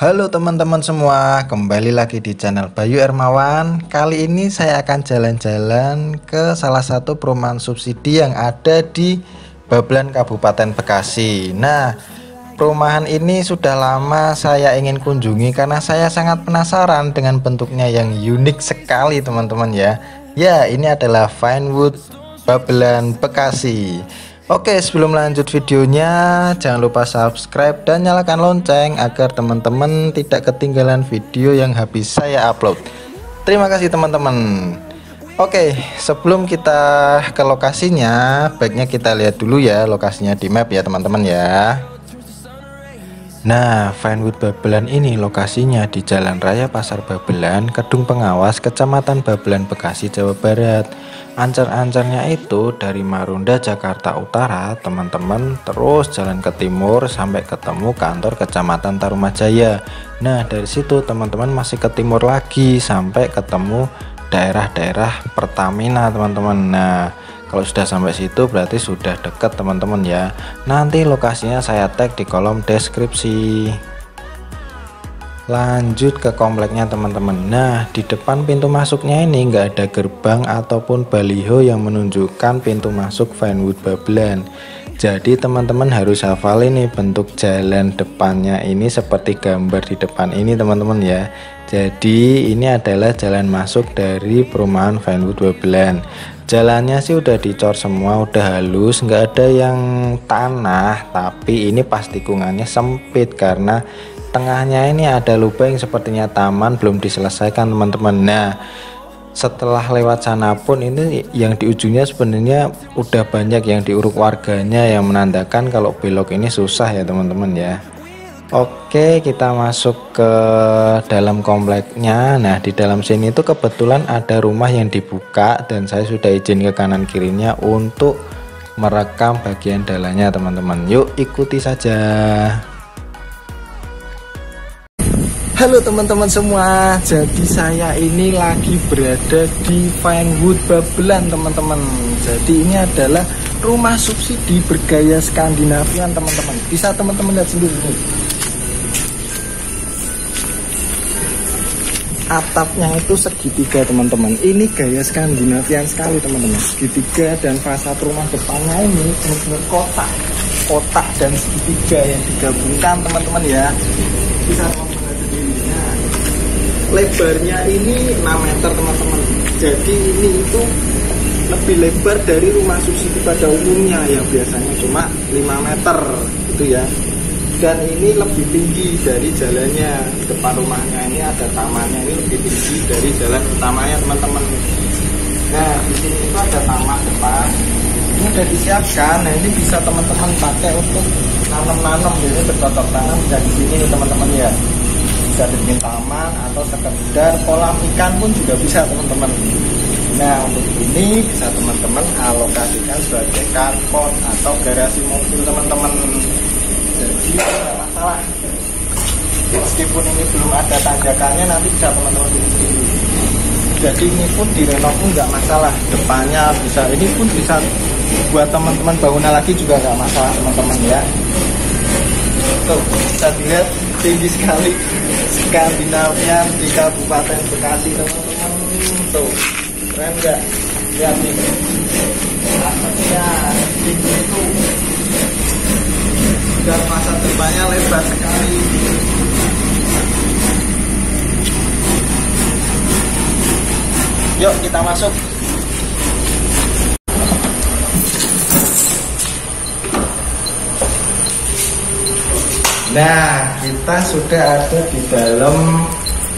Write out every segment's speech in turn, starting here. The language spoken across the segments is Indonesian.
Halo teman-teman semua, kembali lagi di channel Bayu Ermawan. Kali ini saya akan jalan-jalan ke salah satu perumahan subsidi yang ada di Babelan, Kabupaten Bekasi. Nah, perumahan ini sudah lama saya ingin kunjungi karena saya sangat penasaran dengan bentuknya yang unik sekali teman-teman ya. Ya, ini adalah Vinewood Babelan, Bekasi. Oke, sebelum lanjut videonya, jangan lupa subscribe dan nyalakan lonceng agar teman-teman tidak ketinggalan video yang habis saya upload. Terima kasih teman-teman. Oke, sebelum kita ke lokasinya, baiknya kita lihat dulu ya lokasinya di map ya teman-teman ya. Nah, Vinewood Babelan ini lokasinya di Jalan Raya Pasar Babelan, Kedung Pengawas, Kecamatan Babelan, Bekasi, Jawa Barat. Ancar-ancarnya itu dari Marunda, Jakarta Utara, teman-teman, terus jalan ke timur sampai ketemu kantor Kecamatan Tarumajaya. Nah, dari situ teman-teman masih ke timur lagi sampai ketemu daerah-daerah Pertamina, teman-teman. Nah, kalau sudah sampai situ berarti sudah dekat teman-teman ya. Nanti lokasinya saya tag di kolom deskripsi. Lanjut ke kompleknya teman-teman. Nah, di depan pintu masuknya ini nggak ada gerbang ataupun baliho yang menunjukkan pintu masuk Vinewood Babelan. Jadi teman-teman harus hafal ini bentuk jalan depannya ini seperti gambar di depan ini teman-teman ya. Jadi ini adalah jalan masuk dari perumahan Vinewood Babelan. Jalannya sih udah dicor semua, udah halus, nggak ada yang tanah, tapi ini pas tikungannya sempit karena tengahnya ini ada lubang yang sepertinya taman belum diselesaikan teman-teman. Nah, setelah lewat sana pun ini yang di ujungnya sebenarnya udah banyak yang diuruk warganya yang menandakan kalau belok ini susah ya teman-teman ya. Oke, kita masuk ke dalam kompleknya. Nah, di dalam sini itu kebetulan ada rumah yang dibuka dan saya sudah izin ke kanan kirinya untuk merekam bagian dalamnya teman-teman. Yuk ikuti saja. Halo teman-teman semua, jadi saya ini lagi berada di Vinewood Babelan teman-teman. Jadi ini adalah rumah subsidi bergaya Skandinavian teman-teman. Bisa teman-teman lihat sendiri nih. Atapnya itu segitiga teman-teman. Ini gaya Skandinavian sekali teman-teman. Segitiga dan fasad rumah depannya ini benar-benar kotak dan segitiga yang digabungkan teman-teman ya. Bisa teman-teman sendiri. Nah, lebarnya ini 6 meter teman-teman. Jadi ini itu lebih lebar dari rumah subsidi pada umumnya yang biasanya cuma 5 meter gitu ya. Dan ini lebih tinggi dari jalannya. Di depan rumahnya ini ada tamannya, ini lebih tinggi dari jalan utamanya teman-teman. Nah, di sini itu ada taman depan. Ini sudah disiapkan. Nah, ini bisa teman-teman pakai untuk nanam-nanam. Jadi bercocok tanam dari sini teman-teman ya. Bisa bikin taman atau sekedar kolam ikan pun juga bisa teman-teman. Nah, untuk ini bisa teman-teman alokasikan sebagai carport atau garasi mobil teman-teman. Jadi tidak masalah. Meskipun ini belum ada tanjakannya, nanti bisa teman-teman pilih. Jadi ini pun direnov pun nggak masalah. Depannya bisa, ini pun bisa buat teman-teman bangunan lagi juga nggak masalah teman-teman ya. Tuh bisa dilihat tinggi sekali Skandinavian di Kabupaten Bekasi teman-teman. Tuh keren nggak? Lihat nih. Atapnya tinggi itu. Dan fasad depannya lebar sekali. Yuk kita masuk. Nah, kita sudah ada di dalam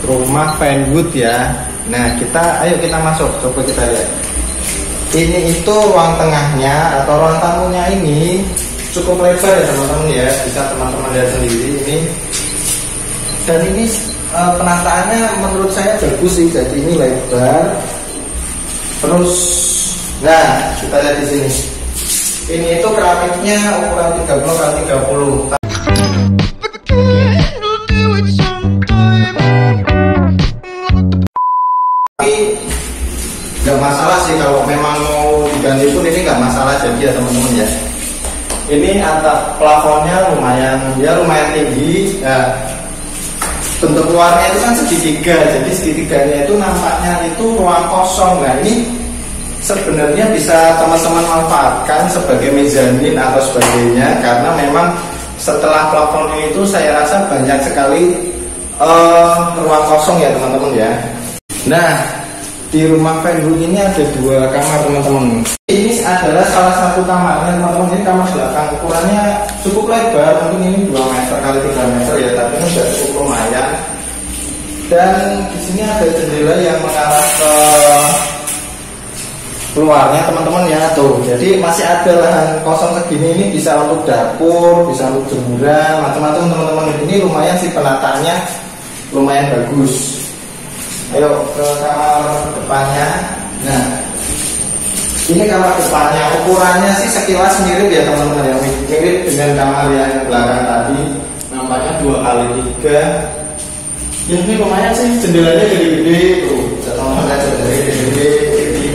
rumah Vinewood ya. Nah, ayo kita masuk. Coba kita lihat. Ini itu ruang tengahnya atau ruang tamunya ini cukup lebar ya teman-teman ya, bisa teman-teman lihat sendiri ini. Dan ini penataannya menurut saya bagus sih, jadi ini lebar. Terus, nah kita lihat di sini. Ini itu keramiknya ukuran 30x30. Tapi nggak masalah sih kalau memang mau diganti pun ini nggak masalah jadi ya teman-teman ya. Ini atap plafonnya lumayan tinggi ya. bentuk luarnya itu kan segitiga, jadi segitiganya itu nampaknya itu ruang kosong. Nah ini sebenarnya bisa teman-teman manfaatkan sebagai mezanin atau sebagainya, karena memang setelah plafon itu saya rasa banyak sekali ruang kosong ya teman-teman ya. Nah di rumah Venhu ini ada 2 kamar teman-teman. Ini adalah salah satu kamarnya teman-teman. Ini kamar belakang, ukurannya cukup lebar, mungkin ini 2 meter kali 3 meter ya, tapi ini sudah cukup lumayan. Dan di sini ada jendela yang mengarah ke keluarnya teman-teman ya tuh. Jadi masih ada lahan kosong segini, ini bisa untuk dapur, bisa untuk jemuran, macam-macam teman-teman. Ini lumayan sih, penataannya lumayan bagus. Ayo ke kamar depannya. Nah ini kamar depannya, ukurannya sih sekilas mirip ya teman-teman ya, mirip dengan kamar yang belakang tadi, nampaknya 2x3 ya. Ini lumayan sih, jendelanya gede-gede tuh, teman-teman lihat jendelanya gede-gede, jadi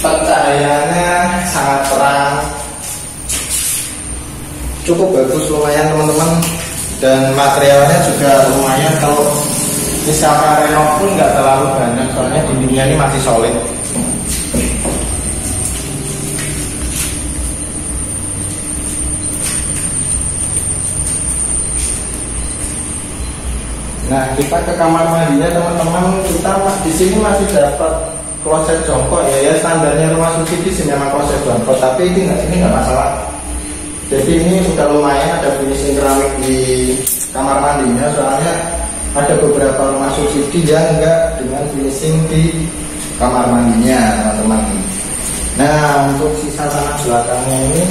pencahayaannya sangat terang, cukup bagus, lumayan teman-teman. Dan materialnya juga lumayan, kalau misalkan renov pun nggak terlalu banyak, soalnya dindingnya ini masih solid. Nah kita ke kamar mandinya teman-teman. Kita di sini masih dapat kloset jongkok ya, standarnya rumah suci di sini memang kloset jongkok, tapi ini nggak masalah. Jadi ini sudah lumayan, ada finishing keramik di kamar mandinya, soalnya ada beberapa rumah subsidi yang enggak dengan finishing di kamar mandinya teman-teman. Nah untuk sisa tanah belakangnya ini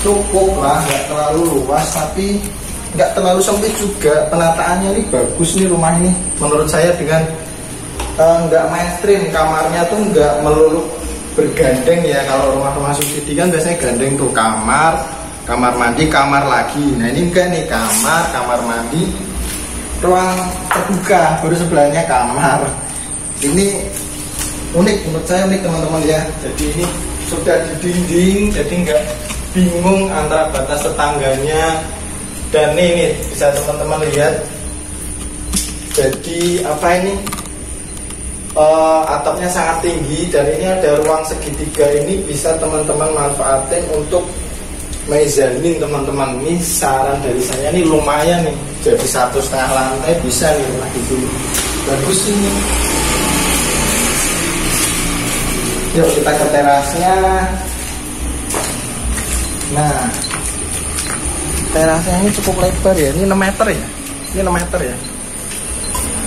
cukup lah, nggak terlalu luas tapi nggak terlalu sempit juga. Penataannya ini bagus nih rumah ini menurut saya, dengan nggak mainstream, kamarnya tuh nggak melulu bergandeng ya. Kalau rumah-rumah subsidi kan biasanya gandeng tuh, kamar mandi, kamar lagi. Nah ini enggak nih, kamar mandi, ruang terbuka, baru sebelahnya kamar. Ini unik, menurut saya unik teman-teman ya. Jadi ini sudah di dinding, jadi nggak bingung antara batas tetangganya. Dan ini bisa teman-teman lihat, jadi apa ini, atapnya sangat tinggi, dan ini ada ruang segitiga, ini bisa teman-teman manfaatin untuk mezanin teman-teman. Ini saran dari saya, ini lumayan nih, jadi 1,5 lantai bisa nih rumah itu, bagus ini. Yuk kita ke terasnya. Nah terasnya ini cukup lebar ya, ini 6 meter ya, ini 6 meter ya,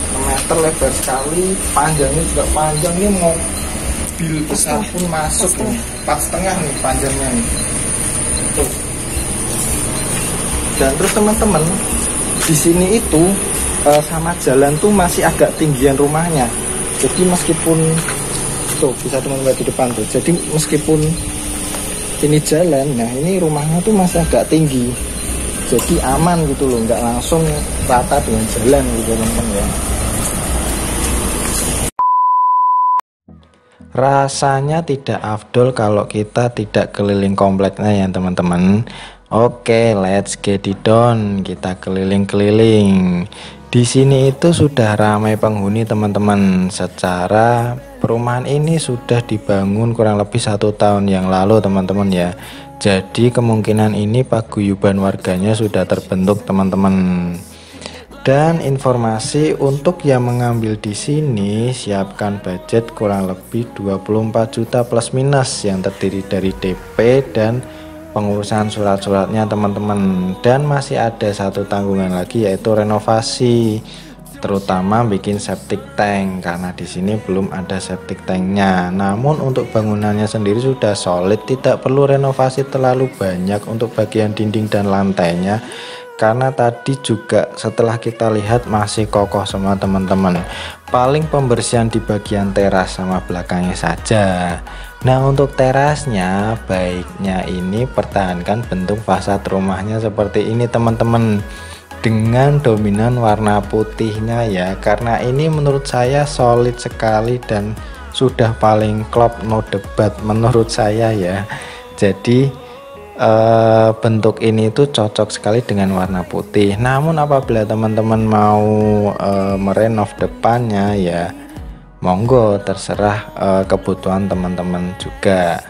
6 meter lebar sekali, panjangnya juga panjang, ini mobil besar pun masuk nih, 4,5 nih panjangnya nih tuh. Dan terus teman-teman di sini itu sama jalan tuh masih agak tinggian rumahnya, jadi meskipun tuh bisa teman-teman di depan tuh, jadi meskipun ini jalan, nah ini rumahnya tuh masih agak tinggi, jadi aman gitu loh, nggak langsung rata dengan jalan gitu teman-teman ya. Rasanya tidak afdol kalau kita tidak keliling kompleknya ya teman-teman. Oke, let's get it done. Kita keliling-keliling. Di sini itu sudah ramai penghuni teman-teman. Secara perumahan ini sudah dibangun kurang lebih 1 tahun yang lalu teman-teman ya. Jadi kemungkinan ini paguyuban warganya sudah terbentuk teman-teman. Dan informasi untuk yang mengambil di sini, siapkan budget kurang lebih 24 juta plus minus yang terdiri dari DP dan pengurusan surat-suratnya teman-teman. Dan masih ada satu tanggungan lagi, yaitu renovasi, terutama bikin septic tank, karena di sini belum ada septic tanknya. Namun untuk bangunannya sendiri sudah solid, tidak perlu renovasi terlalu banyak untuk bagian dinding dan lantainya, karena tadi juga setelah kita lihat masih kokoh semua teman-teman. Paling pembersihan di bagian teras sama belakangnya saja. Nah untuk terasnya baiknya ini pertahankan bentuk fasad rumahnya seperti ini teman-teman, dengan dominan warna putihnya ya, karena ini menurut saya solid sekali dan sudah paling klop, no debat menurut saya ya. Jadi bentuk ini itu cocok sekali dengan warna putih. Namun apabila teman-teman mau merenov depannya, ya monggo, terserah kebutuhan teman-teman juga.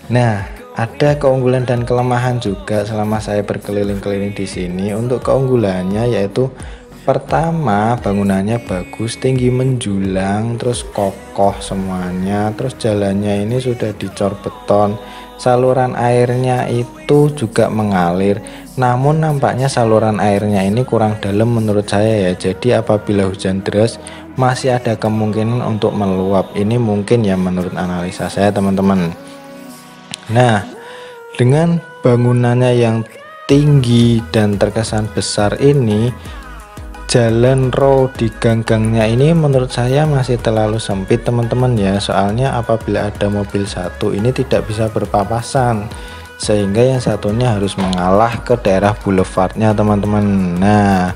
Nah, ada keunggulan dan kelemahan juga selama saya berkeliling-keliling di sini. Untuk keunggulannya yaitu pertama, bangunannya bagus, tinggi menjulang, terus kokoh semuanya. Terus jalannya ini sudah dicor beton. Saluran airnya itu juga mengalir. Namun nampaknya saluran airnya ini kurang dalam menurut saya ya. Jadi apabila hujan deras masih ada kemungkinan untuk meluap. Ini mungkin ya menurut analisa saya, teman-teman. Nah, dengan bangunannya yang tinggi dan terkesan besar ini, jalan road di gang-gangnya ini menurut saya masih terlalu sempit, teman-teman ya. Soalnya apabila ada mobil satu ini tidak bisa berpapasan, sehingga yang satunya harus mengalah ke daerah boulevardnya, teman-teman. Nah,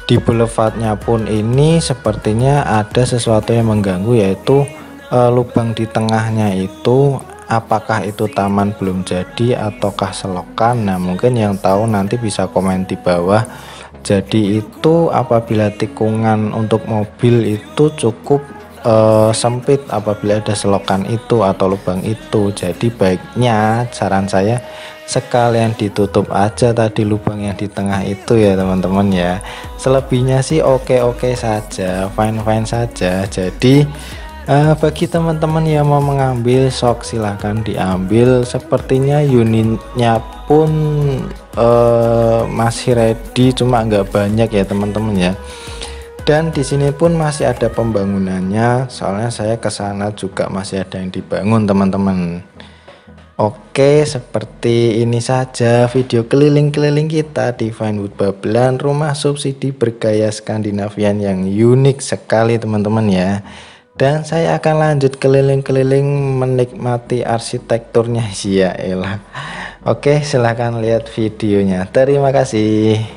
di boulevardnya pun ini sepertinya ada sesuatu yang mengganggu, yaitu lubang di tengahnya itu. Apakah itu taman belum jadi ataukah selokan? Nah, mungkin yang tahu nanti bisa komen di bawah. Jadi itu apabila tikungan untuk mobil itu cukup sempit apabila ada selokan itu atau lubang itu. Jadi baiknya saran saya sekalian ditutup aja tadi lubang yang di tengah itu ya, teman-teman ya. Selebihnya sih oke-oke saja, fine-fine saja. Jadi bagi teman-teman yang mau mengambil, sok silahkan diambil. Sepertinya unitnya pun masih ready, cuma nggak banyak ya, teman-teman ya. Dan di sini pun masih ada pembangunannya, soalnya saya ke sana juga masih ada yang dibangun, teman-teman. Oke, seperti ini saja video keliling-keliling kita di Vinewood Babelan, rumah subsidi bergaya Skandinavian yang unik sekali, teman-teman ya. Dan saya akan lanjut keliling-keliling menikmati arsitekturnya. Ya elah. Oke, silahkan lihat videonya. Terima kasih.